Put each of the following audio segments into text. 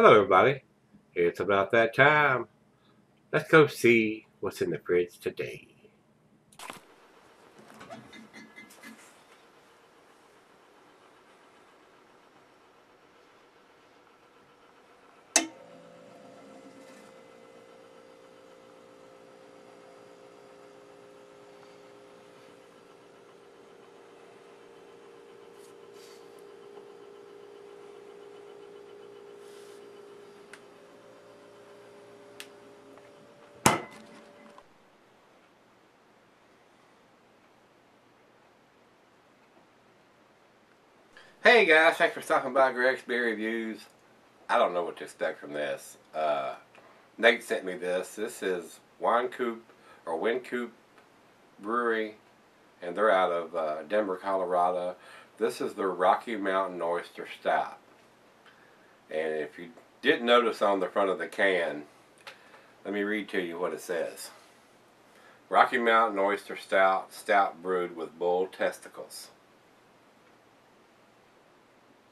Hello, everybody. It's about that time. Let's go see what's in the fridge today. Hey guys, thanks for stopping by Gregsbeerreviews. I don't know what to expect from this. Nate sent me this. This is Wynkoop Brewing, and they're out of Denver, Colorado. This is the Rocky Mountain Oyster Stout. And if you didn't notice on the front of the can, let me read to you what it says. Rocky Mountain Oyster Stout, stout brewed with bull testicles.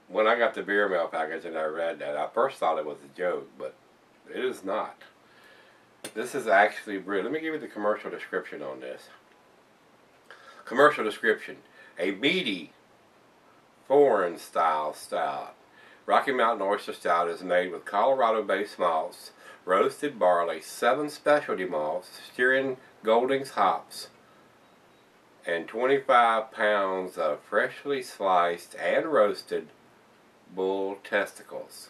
When I got the beer mail package and I read that, I first thought it was a joke, but it is not. This is actually brewed. Let me give you the commercial description on this. Commercial description: a meaty, foreign-style stout. Rocky Mountain Oyster Stout is made with Colorado-based malts, roasted barley, 7 specialty malts, Styrian Goldings hops, and 25 pounds of freshly sliced and roasted bull testicles.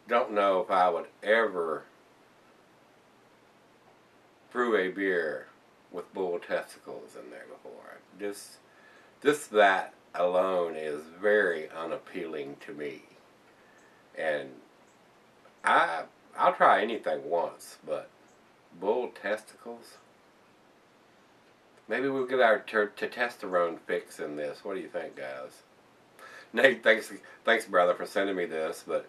Don't know if I would ever brew a beer with bull testicles in there before. That alone is very unappealing to me. And I'll try anything once, but bull testicles? Maybe we'll get our testosterone fix in this. What do you think, guys? Nate, thanks, brother, for sending me this. But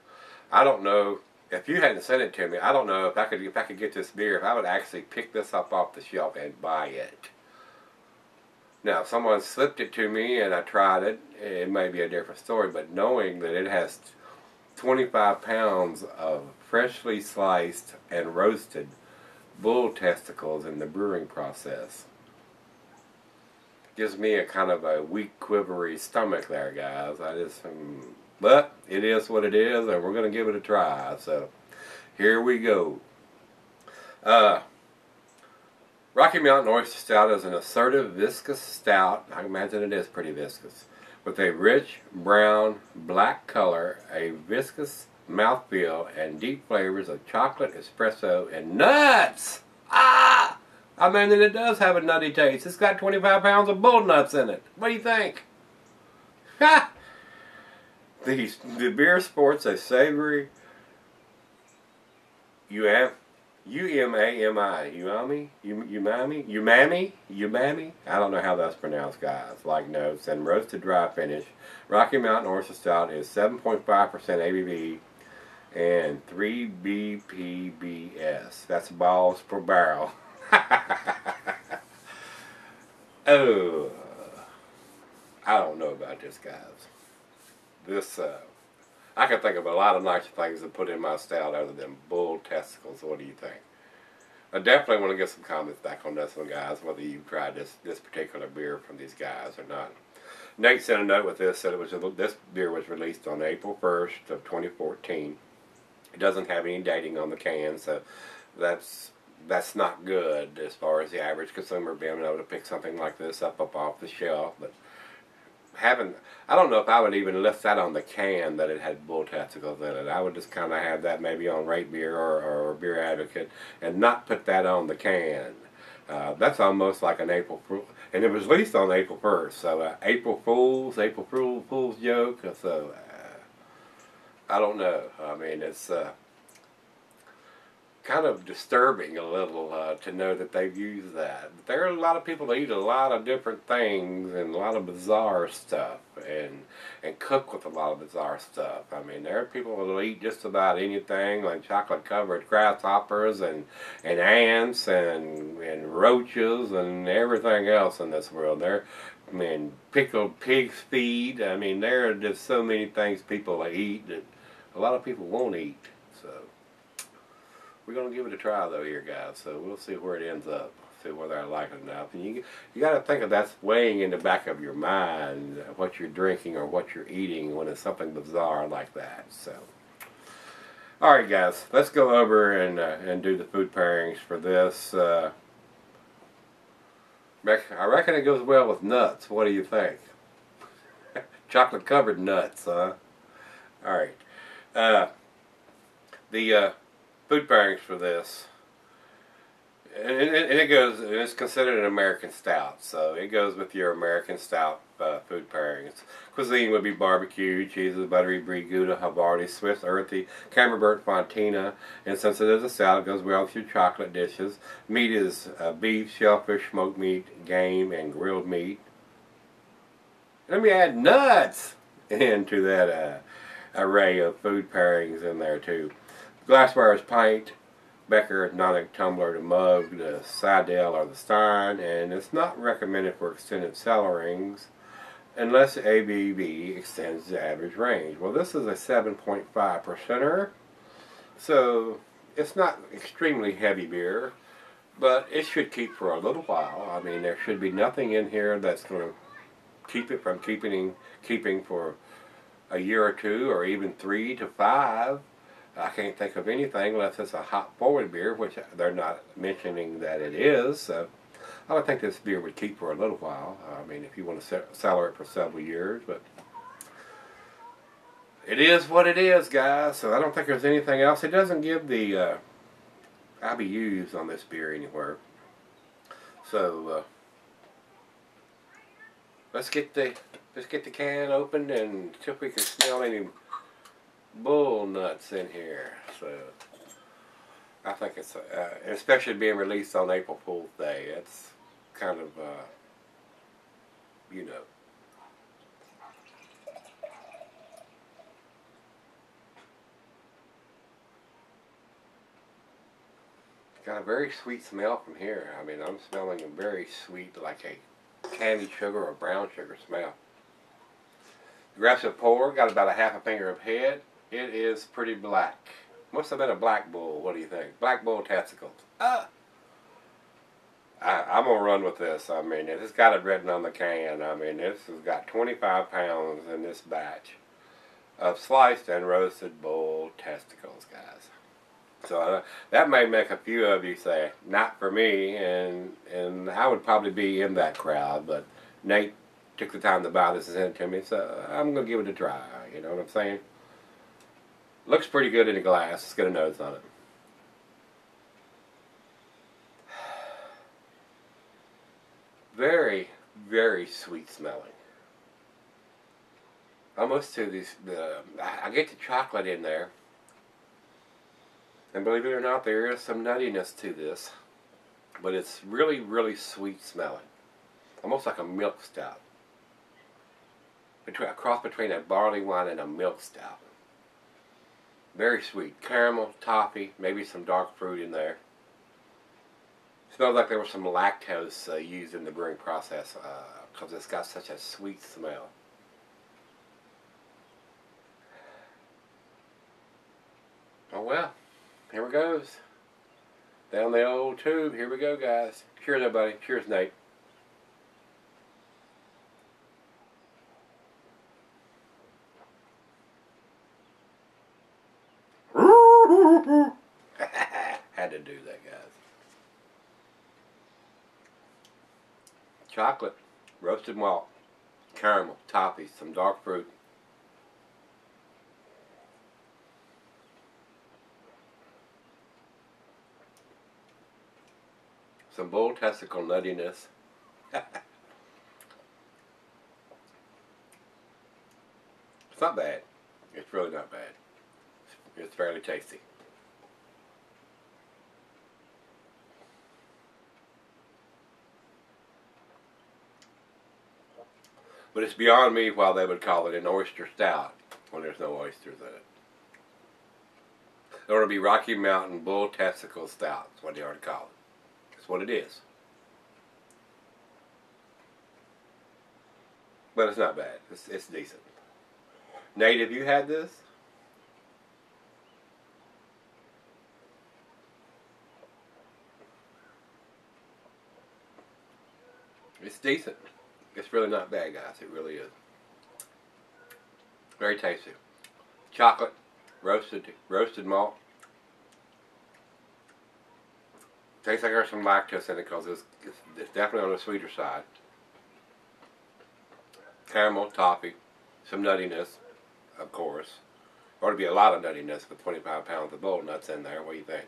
I don't know if you hadn't sent it to me. I don't know if I could get this beer. If I would actually pick this up off the shelf and buy it. Now, if someone slipped it to me and I tried it, it may be a different story. But knowing that it has 25 pounds of freshly sliced and roasted bull testicles in the brewing process gives me a kind of a weak, quivery stomach there, guys. But it is what it is, and we're going to give it a try. So, here we go. Rocky Mountain Oyster Stout is an assertive, viscous stout. I imagine it is pretty viscous. With a rich, brown, black color, a viscous mouthfeel, and deep flavors of chocolate, espresso, and nuts! Ah! I mean, it does have a nutty taste. It's got 25 pounds of bull nuts in it. What do you think? Ha! The beer sports a savory umami. I don't know how that's pronounced, guys. Like notes and roasted dry finish. Rocky Mountain Oyster Stout is 7.5% ABV and 3 BPBS. That's balls per barrel. Oh, I don't know about this, guys. I can think of a lot of nicer things to put in my stout other than bull testicles. What do you think? I definitely want to get some comments back on this one, guys, whether you tried this particular beer from these guys or not. Nate sent a note with this, said this beer was released on April 1st of 2014. It doesn't have any dating on the can, so that's not good as far as the average consumer being able to pick something like this up off the shelf. But I don't know if I would even list that on the can that it had bull testicles in it. I would just kind of have that maybe on Rate Beer or Beer Advocate and not put that on the can. That's almost like an April Fool, and it was released on April 1st. So April Fool's joke. So I don't know. I mean, it's kind of disturbing a little to know that they've used that. But there are a lot of people that eat a lot of different things and a lot of bizarre stuff and cook with a lot of bizarre stuff. I mean, there are people that will eat just about anything, like chocolate covered grasshoppers and ants and roaches and everything else in this world. I mean, pickled pig's feet. I mean, there are just so many things people eat that a lot of people won't eat. So we're gonna give it a try though here, guys. So we'll see where it ends up. See whether I like it or not. And you got to think of that's weighing in the back of your mind what you're drinking or what you're eating when it's something bizarre like that. So, all right, guys, let's go over and do the food pairings for this. I reckon it goes well with nuts. What do you think? Chocolate covered nuts, huh? All right. The food pairings for this. And it's considered an American stout, so it goes with your American stout food pairings. Cuisine would be barbecue, cheeses, buttery brie, Gouda, Havarti, Swiss, earthy, Camembert, Fontina, and since it is a stout, it goes well with your chocolate dishes. Meat is beef, shellfish, smoked meat, game, and grilled meat. Let me add nuts into that array of food pairings in there too. Glassware is pint. Becker, not a tumbler to mug, the Sidel or the Stein, and it's not recommended for extended cellarings unless ABV extends the average range. Well, this is a 7.5%er, so it's not extremely heavy beer, but it should keep for a little while. I mean, there should be nothing in here that's going to keep it from keeping for a year or two, or even 3 to 5. I can't think of anything unless it's a hop forward beer, which they're not mentioning that it is. So I would think this beer would keep for a little while. I mean, if you want to cellar it for several years, but it is what it is, guys. So I don't think there's anything else. It doesn't give the IBUs on this beer anywhere. So let's get the can opened and see if we can smell any bull nuts in here. So I think it's especially being released on April Fool's Day, it's kind of you know, got a very sweet smell from here. I mean, I'm smelling a very sweet, like a candied sugar or brown sugar smell. Aggressive pour, got about a half a finger of head. It is pretty black. Must have been a black bull. What do you think? Black bull testicles. I'm going to run with this. I mean, it's got it written on the can. I mean, this has got 25 pounds in this batch of sliced and roasted bull testicles, guys. So that may make a few of you say, not for me, and I would probably be in that crowd, but Nate took the time to buy this and send it to me, so I'm going to give it a try. You know what I'm saying? Looks pretty good in a glass. It's got a nose on it. Very, very sweet smelling. Almost to these, I get the chocolate in there. And believe it or not, there is some nuttiness to this. But it's really, really sweet smelling. Almost like a milk stout. A cross between a barley wine and a milk stout. Very sweet. Caramel, toffee, maybe some dark fruit in there. Smells like there was some lactose used in the brewing process because it's got such a sweet smell. Oh well, here it goes. Down the old tube. Here we go, guys. Cheers, everybody. Cheers, Nate. Had to do that, guys. Chocolate, roasted malt, caramel, toffee, some dark fruit. Some bull testicle nuttiness. It's not bad. It's really not bad. It's fairly tasty. But it's beyond me why they would call it an oyster stout when there's no oysters in it. It ought to be Rocky Mountain Bull Testicle Stout. That's what they ought to call it. That's what it is. but it's not bad. It's decent. Nate, have you had this? It's decent. It's really not bad, guys. It really is. Very tasty. Chocolate, roasted malt. Tastes like there's some lactose in it because it's definitely on the sweeter side. Caramel, toffee, some nuttiness, of course. Ought to be a lot of nuttiness with 25 pounds of bull nuts in there. What do you think?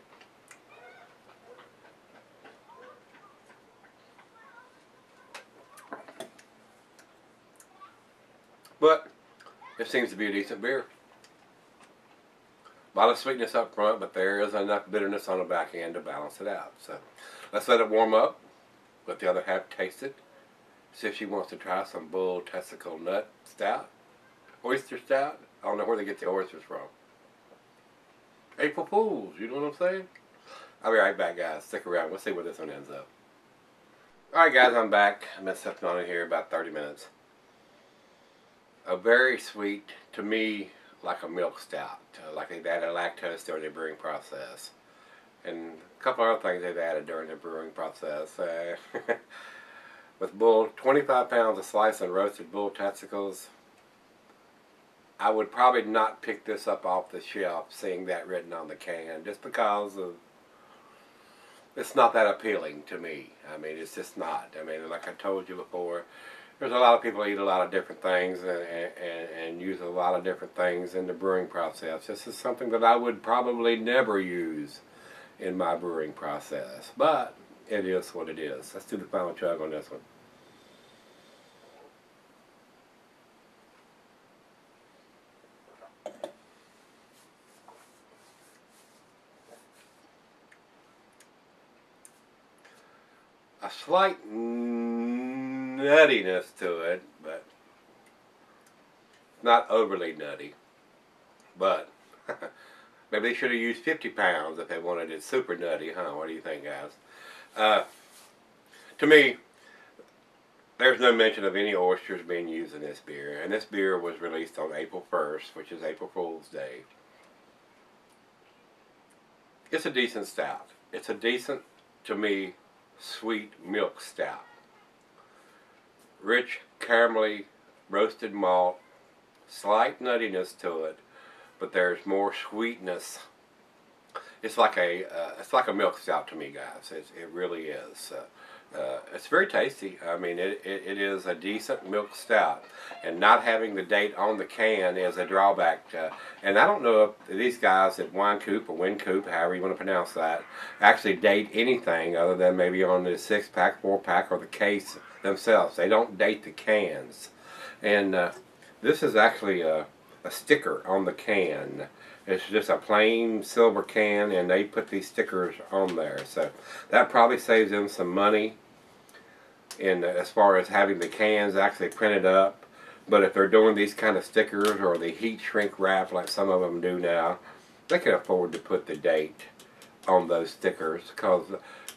But it seems to be a decent beer. A lot of sweetness up front, but there is enough bitterness on the back end to balance it out. So let's let it warm up. Let the other half taste it. See if she wants to try some bull testicle nut stout. Oyster Stout. I don't know where they get the oysters from. April Fools, you know what I'm saying? I'll be right back, guys. Stick around. We'll see where this one ends up. Alright, guys, I'm back. I've been sipping on it here about 30 minutes. A very sweet, to me, like a milk stout. Like they've added lactose during the brewing process. And a couple other things they've added during the brewing process. With bull, 25 pounds of sliced and roasted bull testicles. I would probably not pick this up off the shelf seeing that written on the can, just because of it's not that appealing to me. I mean, it's just not. I mean, like I told you before, there's a lot of people eat a lot of different things and use a lot of different things in the brewing process. This is something that I would probably never use in my brewing process, but it is what it is. Let's do the final chug on this one. A slight nuttiness to it, but not overly nutty. But maybe they should have used 50 pounds if they wanted it super nutty, huh? What do you think, guys? To me, there's no mention of any oysters being used in this beer. And this beer was released on April 1st, which is April Fool's Day. It's a decent stout. It's a decent, to me, sweet milk stout. Rich, caramelly, roasted malt, slight nuttiness to it, but there's more sweetness. It's like a milk stout to me, guys. It really is. It's very tasty. I mean, it is a decent milk stout, and not having the date on the can is a drawback. And I don't know if these guys at Wynkoop or Wynkoop, however you want to pronounce that, actually date anything other than maybe on the 6-pack, 4-pack, or the case themselves. They don't date the cans. And this is actually a sticker on the can. It's just a plain silver can, and they put these stickers on there. So that probably saves them some money in as far as having the cans actually printed up. But if they're doing these kind of stickers or the heat shrink wrap like some of them do now, they can afford to put the date on those stickers, because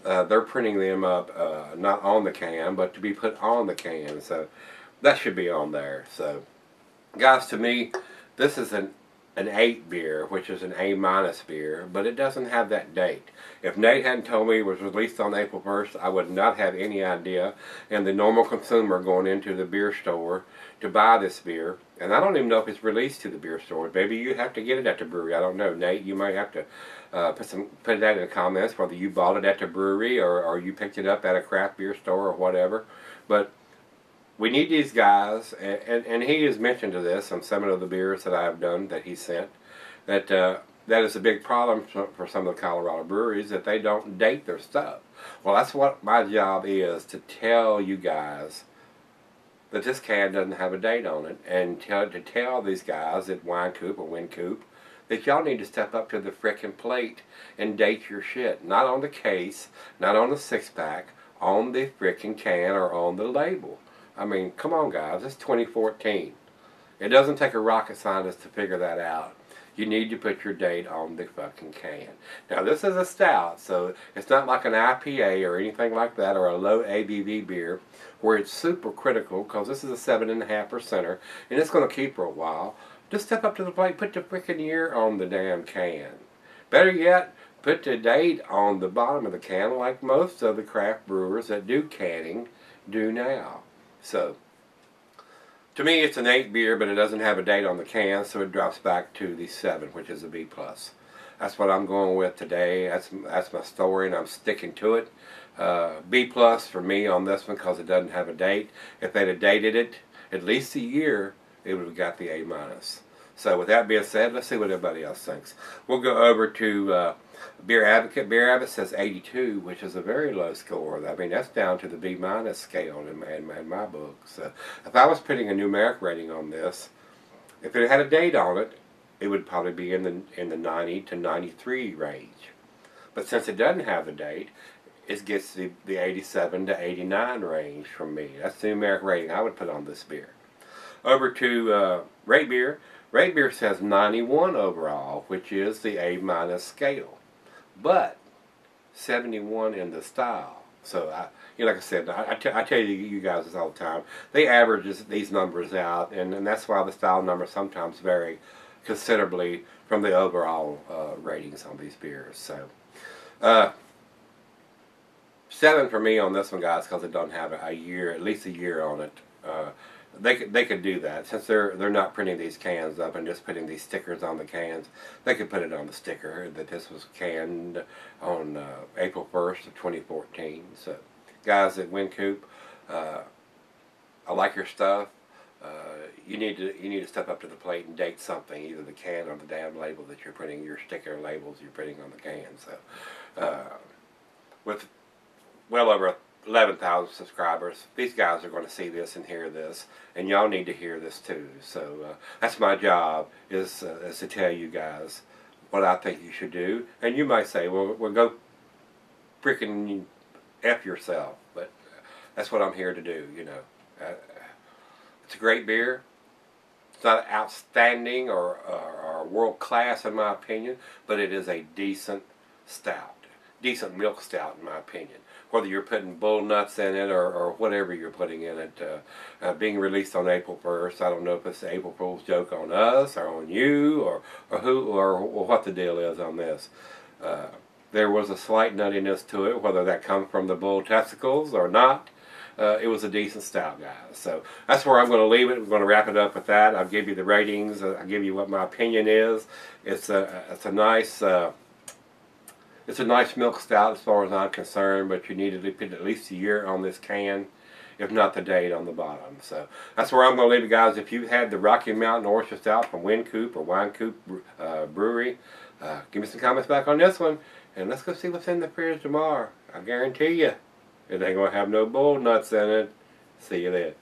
they're printing them up not on the can, but to be put on the can. So that should be on there. So guys, to me, this is an 8 beer, which is an A- beer, but it doesn't have that date. If Nate hadn't told me it was released on April 1st, I would not have any idea. And the normal consumer going into the beer store to buy this beer, and I don't even know if it's released to the beer store. Maybe you have to get it at the brewery. I don't know. Nate, you might have to put that in the comments, whether you bought it at the brewery or you picked it up at a craft beer store or whatever. But we need these guys, and he has mentioned to this on some of the beers that I've done that he sent, that that is a big problem for some of the Colorado breweries, that they don't date their stuff. Well, that's what my job is, to tell you guys that this can doesn't have a date on it, and to tell these guys at Wynkoop or Wynkoop that y'all need to step up to the frickin' plate and date your shit. Not on the case, not on the 6-pack, on the frickin' can or on the label. I mean, come on, guys. It's 2014. It doesn't take a rocket scientist to figure that out. you need to put your date on the fucking can. Now this is a stout, so it's not like an IPA or anything like that, or a low ABV beer, where it's super critical, because this is a 7.5%er, and it's going to keep for a while. Just step up to the plate, put the freaking year on the damn can. Better yet, put the date on the bottom of the can, like most of the craft brewers that do canning do now. So, to me, it's an 8 beer, but it doesn't have a date on the can, so it drops back to the 7, which is a B+. That's what I'm going with today. That's my story, and I'm sticking to it. B+ for me on this one, because it doesn't have a date. If they'd have dated it at least a year, it would have got the A-. So with that being said, let's see what everybody else thinks. We'll go over to Beer Advocate. Beer Advocate says 82, which is a very low score. I mean, that's down to the B- scale in my book. So if I was putting a numeric rating on this, if it had a date on it, it would probably be in the 90 to 93 range. But since it doesn't have the date, it gets the 87 to 89 range from me. That's the numeric rating I would put on this beer. Over to Rate Beer. Rate Beer says 91 overall, which is the A- scale, but 71 in the style. So, like I said, I tell you guys this all the time. They average these numbers out, and that's why the style numbers sometimes vary considerably from the overall ratings on these beers. So, 7 for me on this one, guys, because it doesn't have a year, at least a year on it. They could do that, since they're not printing these cans up and just putting these stickers on the cans. They could put it on the sticker that this was canned on April 1st of 2014. So, guys at Wynkoop, I like your stuff. You need to step up to the plate and date something, either the can or the damn label that you're putting your sticker labels you're putting on the can. So, with well over 11,000 subscribers, these guys are going to see this and hear this, and y'all need to hear this too. So that's my job, is to tell you guys what I think you should do. And you might say, well go freaking F yourself, but that's what I'm here to do, you know. It's a great beer. It's not outstanding or world class in my opinion, but it is a decent stout, decent milk stout in my opinion. Whether you're putting bull nuts in it or whatever you're putting in it, being released on April 1st, I don't know if it's the April Fool's joke on us or on you or who or what the deal is on this. There was a slight nuttiness to it, whether that comes from the bull testicles or not. It was a decent stout, guys. So that's where I'm going to leave it. We're going to wrap it up with that. I'll give you the ratings. I'll give you what my opinion is. It's a nice. It's a nice milk stout as far as I'm concerned, but you need to put at least a year on this can, if not the date on the bottom. So that's where I'm going to leave it, guys. If you've had the Rocky Mountain Oyster Stout from Wynkoop or Wynkoop Brewery, give me some comments back on this one, and let's go see what's in the fridge tomorrow. I guarantee you, it ain't going to have no bull nuts in it. See you then.